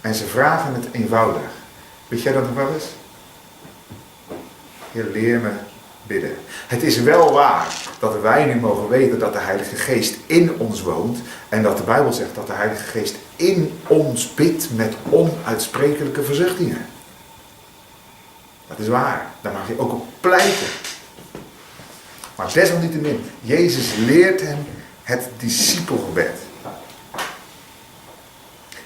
En ze vragen het eenvoudig. Weet jij dat nog wel eens? Heer, leer me bidden. Het is wel waar dat wij nu mogen weten dat de Heilige Geest in ons woont. En dat de Bijbel zegt dat de Heilige Geest in ons bidt met onuitsprekelijke verzuchtingen. Dat is waar. Daar mag je ook op pleiten. Maar desalniettemin, Jezus leert hem het discipelgebed.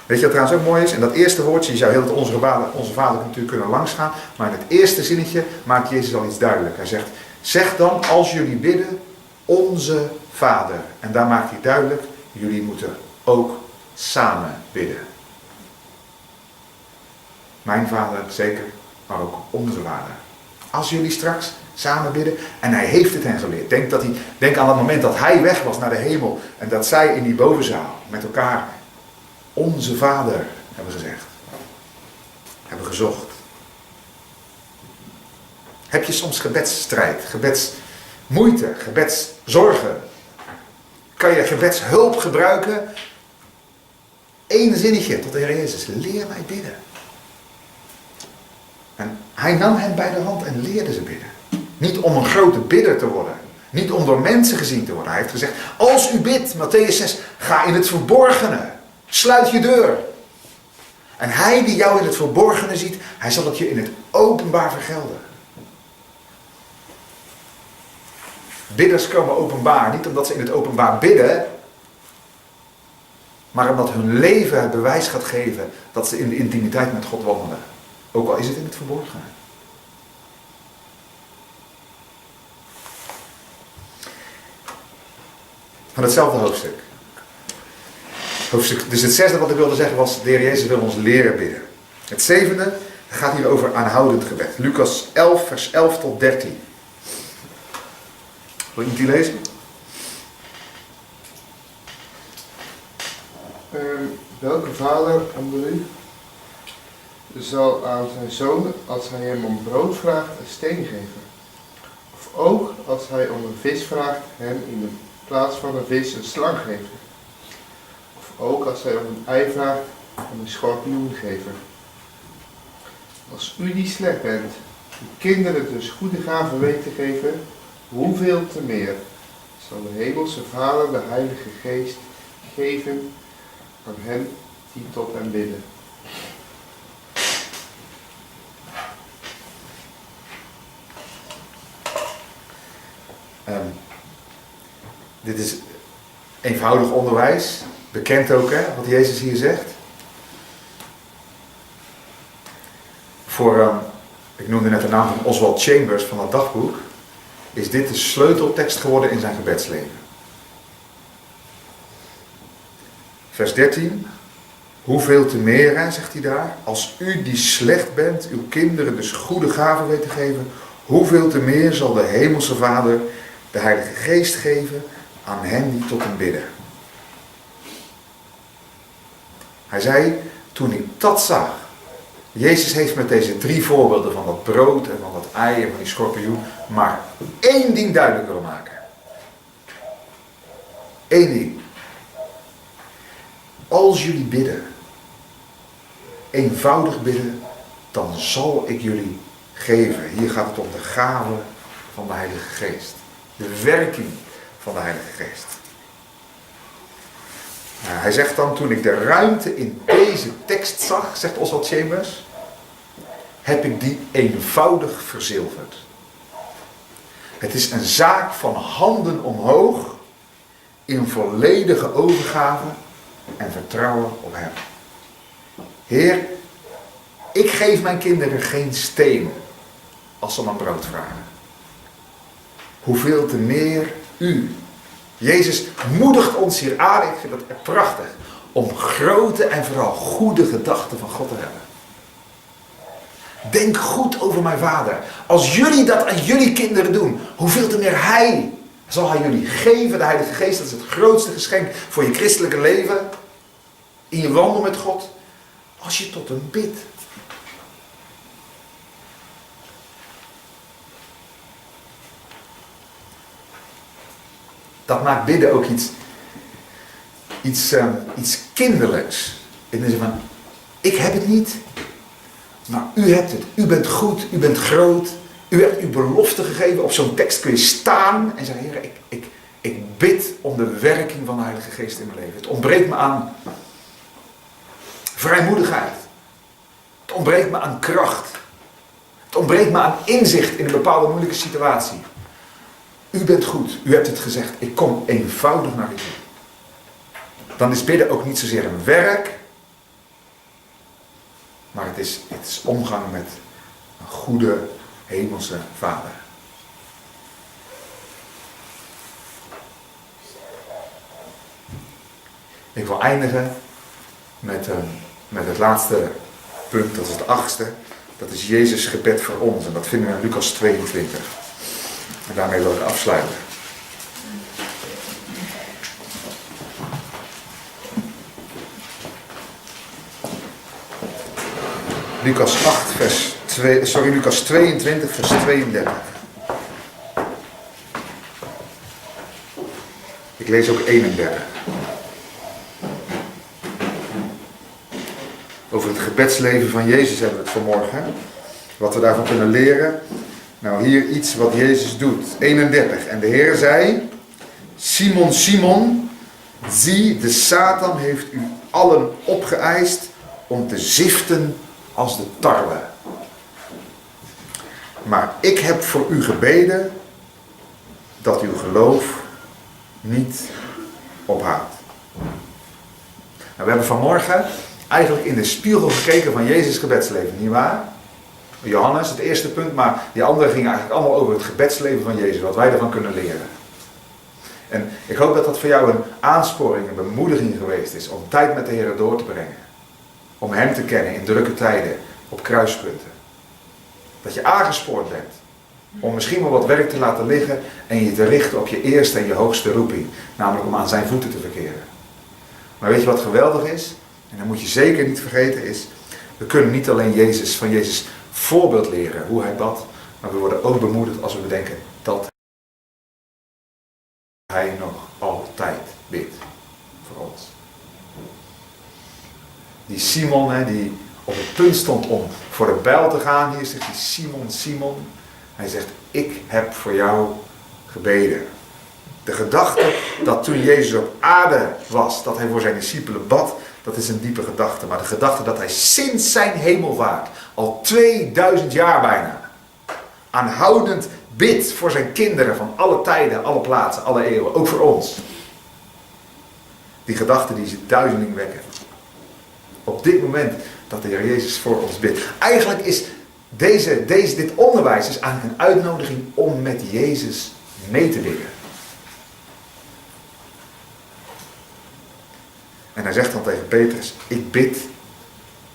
Weet je wat trouwens ook mooi is? En dat eerste woordje, je zou heel het onze vader natuurlijk kunnen langsgaan. Maar in het eerste zinnetje maakt Jezus al iets duidelijk. Hij zegt, zeg dan als jullie bidden, onze Vader. En daar maakt hij duidelijk, jullie moeten ook samen bidden. Mijn Vader, zeker, maar ook onze Vader. Als jullie straks samen bidden, en hij heeft het hen geleerd. Denk aan het moment dat hij weg was naar de hemel. En dat zij in die bovenzaal met elkaar onze Vader hebben gezegd. Hebben gezocht. Heb je soms gebedsstrijd, gebedsmoeite, gebedszorgen? Kan je gebedshulp gebruiken? Eén zinnetje tot de Heer Jezus. Leer mij bidden. En hij nam hen bij de hand en leerde ze bidden. Niet om een grote bidder te worden. Niet om door mensen gezien te worden. Hij heeft gezegd, als u bidt, Mattheüs 6, ga in het verborgene. Sluit je deur. En hij die jou in het verborgene ziet, hij zal het je in het openbaar vergelden. Bidders komen openbaar, niet omdat ze in het openbaar bidden, maar omdat hun leven het bewijs gaat geven dat ze in de intimiteit met God wandelen. Ook al is het in het verborgene. Van hetzelfde hoofdstuk. Dus het 6e wat ik wilde zeggen was, de Heer Jezus wil ons leren bidden. Het 7e gaat hier over aanhoudend gebed. Lucas 11 vers 11 tot 13. Wil je die lezen? Welke vader onder u zal aan zijn zoon, als hij hem om brood vraagt, een steen geven? Of ook, als hij om een vis vraagt, hem in de plaats van een vis een slang geven? Of ook, als hij om een ei vraagt, hem een schorpioen geven? Als u die slecht bent, uw kinderen dus goede gaven weet te geven, hoeveel te meer zal de hemelse Vader de Heilige Geest geven aan hen die tot hem bidden. Dit is eenvoudig onderwijs. Bekend ook, hè, wat Jezus hier zegt. Ik noemde net de naam van Oswald Chambers van dat dagboek. Is dit de sleuteltekst geworden in zijn gebedsleven. Vers 13. Hoeveel te meer, hè, zegt hij daar, als u die slecht bent, uw kinderen dus goede gaven weet te geven, hoeveel te meer zal de hemelse Vader de Heilige Geest geven aan hen die tot hem bidden. Hij zei, toen ik dat zag, Jezus heeft met deze 3 voorbeelden van dat brood en van dat ei en van die schorpioen maar 1 ding duidelijk willen maken. 1 ding. Als jullie bidden, eenvoudig bidden, dan zal ik jullie geven. Hier gaat het om de gave van de Heilige Geest. De werking van de Heilige Geest. Hij zegt dan, toen ik de ruimte in deze tekst zag, zegt Oswald Chambers, heb ik die eenvoudig verzilverd. Het is een zaak van handen omhoog, in volledige overgave en vertrouwen op hem. Heer, ik geef mijn kinderen geen steen als ze om brood vragen. Hoeveel te meer u. Jezus moedigt ons hier aan, ik vind dat echt prachtig, om grote en vooral goede gedachten van God te hebben. Denk goed over mijn Vader. Als jullie dat aan jullie kinderen doen, hoeveel te meer Hij zal Hij jullie geven, de Heilige Geest. Dat is het grootste geschenk voor je christelijke leven, in je wandel met God, als je tot hem bidt. Dat maakt bidden ook iets kinderlijks. In de zin van, ik heb het niet, maar u hebt het. U bent goed, u bent groot. U hebt uw belofte gegeven. Op zo'n tekst kun je staan en zeggen, Heer, ik bid om de werking van de Heilige Geest in mijn leven. Het ontbreekt me aan vrijmoedigheid. Het ontbreekt me aan kracht. Het ontbreekt me aan inzicht in een bepaalde moeilijke situatie. U bent goed, u hebt het gezegd, ik kom eenvoudig naar u toe. Dan is bidden ook niet zozeer een werk, maar het is omgang met een goede hemelse Vader. Ik wil eindigen met het laatste punt, dat is het 8e. Dat is Jezus' gebed voor ons en dat vinden we in Lucas 22. En daarmee wil ik afsluiten. Lucas 22 vers 32. Ik lees ook 31. Over het gebedsleven van Jezus hebben we het vanmorgen. Wat we daarvan kunnen leren. Nou, hier iets wat Jezus doet. 31. En de Heer zei, Simon, Simon, zie, de Satan heeft u allen opgeëist om te ziften als de tarwe. Maar ik heb voor u gebeden dat uw geloof niet ophoudt. Nou, we hebben vanmorgen eigenlijk in de spiegel gekeken van Jezus' gebedsleven, nietwaar? Johannes, het eerste punt, maar die anderen gingen eigenlijk allemaal over het gebedsleven van Jezus, wat wij ervan kunnen leren. En ik hoop dat dat voor jou een aansporing, een bemoediging geweest is om tijd met de Heer door te brengen. Om Hem te kennen in drukke tijden, op kruispunten. Dat je aangespoord bent om misschien wel wat werk te laten liggen en je te richten op je eerste en je hoogste roeping. Namelijk om aan zijn voeten te verkeren. Maar weet je wat geweldig is? En dat moet je zeker niet vergeten is, we kunnen niet alleen van Jezus voorbeeld leren hoe hij bad, maar we worden ook bemoedigd als we bedenken dat hij nog altijd bidt voor ons. Die Simon, die op het punt stond om voor de bijl te gaan, hier zegt hij Simon, Simon. Hij zegt, ik heb voor jou gebeden. De gedachte dat toen Jezus op aarde was, dat hij voor zijn discipelen bad, dat is een diepe gedachte. Maar de gedachte dat hij sinds zijn hemelvaart, al 2000 jaar bijna, aanhoudend bidt voor zijn kinderen van alle tijden, alle plaatsen, alle eeuwen. Ook voor ons. Die gedachten die ze duizeling wekken. Op dit moment dat de Heer Jezus voor ons bidt. Eigenlijk is dit onderwijs is eigenlijk een uitnodiging om met Jezus mee te bidden. En hij zegt dan tegen Petrus, ik bid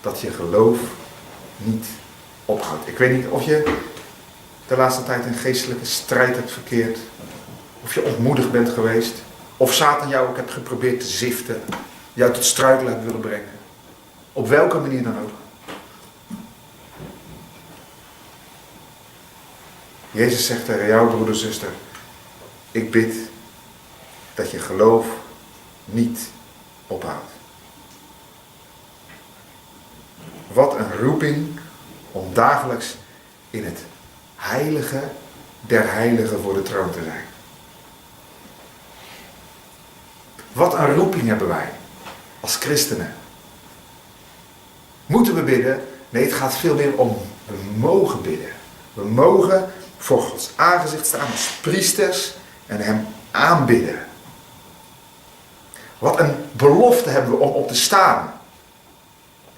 dat je geloof niet ophoudt. Ik weet niet of je de laatste tijd in geestelijke strijd hebt verkeerd. Of je ontmoedigd bent geweest. Of Satan jou ook hebt geprobeerd te ziften. Jou tot struikelen hebt willen brengen. Op welke manier dan ook. Jezus zegt tegen jou, broeder, zuster. Ik bid dat je geloof niet ophoudt. Wat een roeping om dagelijks in het heilige der heiligen voor de troon te zijn. Wat een roeping hebben wij als christenen. Moeten we bidden? Nee, het gaat veel meer om, we mogen bidden. We mogen voor Gods aangezicht staan als priesters en hem aanbidden. Wat een belofte hebben we om op te staan.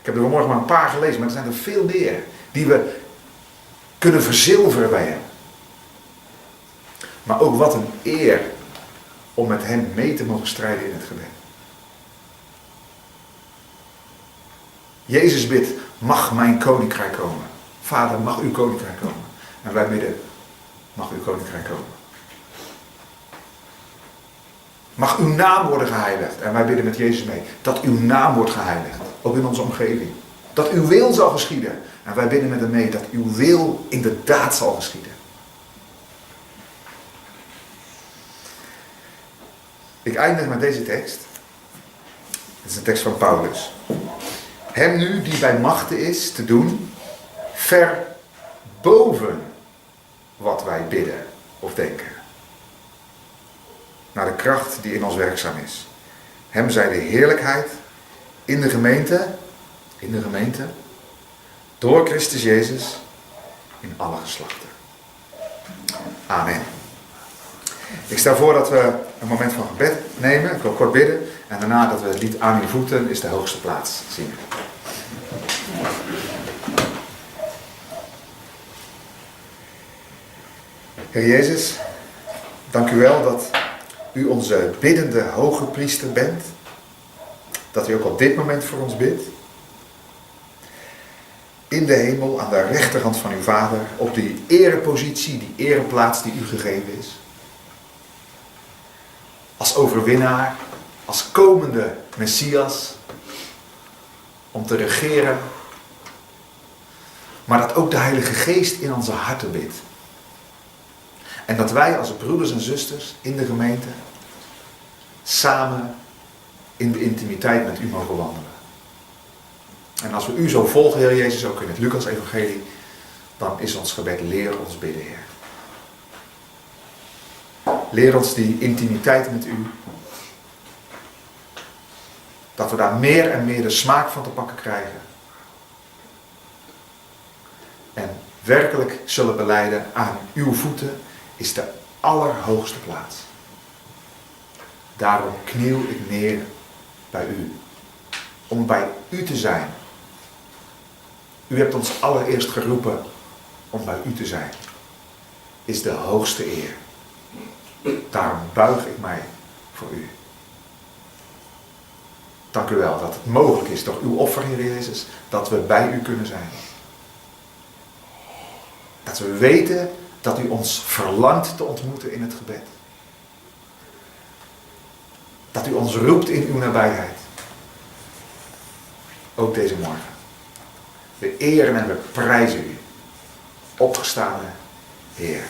Ik heb er vanmorgen maar een paar gelezen, maar er zijn er veel meer die we kunnen verzilveren bij hem. Maar ook wat een eer om met hem mee te mogen strijden in het gebed. Jezus bidt, mag mijn koninkrijk komen. Vader, mag uw koninkrijk komen. En wij bidden, mag uw koninkrijk komen. Mag uw naam worden geheiligd. En wij bidden met Jezus mee, dat uw naam wordt geheiligd. Ook in onze omgeving. Dat uw wil zal geschieden. En wij bidden met hem mee, dat uw wil inderdaad zal geschieden. Ik eindig met deze tekst. Het is een tekst van Paulus. Hem nu die bij machten is te doen, ver boven wat wij bidden of denken. Naar de kracht die in ons werkzaam is. Hem zij de heerlijkheid in de gemeente, door Christus Jezus, in alle geslachten. Amen. Ik stel voor dat we een moment van gebed nemen. Ik wil kort bidden. En daarna dat we het lied Aan uw voeten is de hoogste plaats zingen. Heer Jezus, dank u wel dat u onze biddende hoge priester bent. Dat u ook op dit moment voor ons bidt. In de hemel, aan de rechterhand van uw Vader, op die erepositie, die ereplaats die u gegeven is. Als overwinnaar, als komende Messias, om te regeren. Maar dat ook de Heilige Geest in onze harten bidt. En dat wij als broeders en zusters in de gemeente samen in de intimiteit met u mogen wandelen. En als we u zo volgen, Heer Jezus, ook in het Lucas-evangelie, dan is ons gebed, leer ons bidden, Heer. Leer ons die intimiteit met u. Dat we daar meer en meer de smaak van te pakken krijgen. En werkelijk zullen belijden, aan uw voeten is de allerhoogste plaats. Daarom kniel ik neer bij u. Om bij u te zijn. U hebt ons allereerst geroepen om bij u te zijn. Is de hoogste eer. Daarom buig ik mij voor u. Dank u wel dat het mogelijk is door uw offer, Heer Jezus, dat we bij u kunnen zijn. Dat we weten dat u ons verlangt te ontmoeten in het gebed. Dat u ons roept in uw nabijheid. Ook deze morgen. We eren en we prijzen u. Opgestane Heer.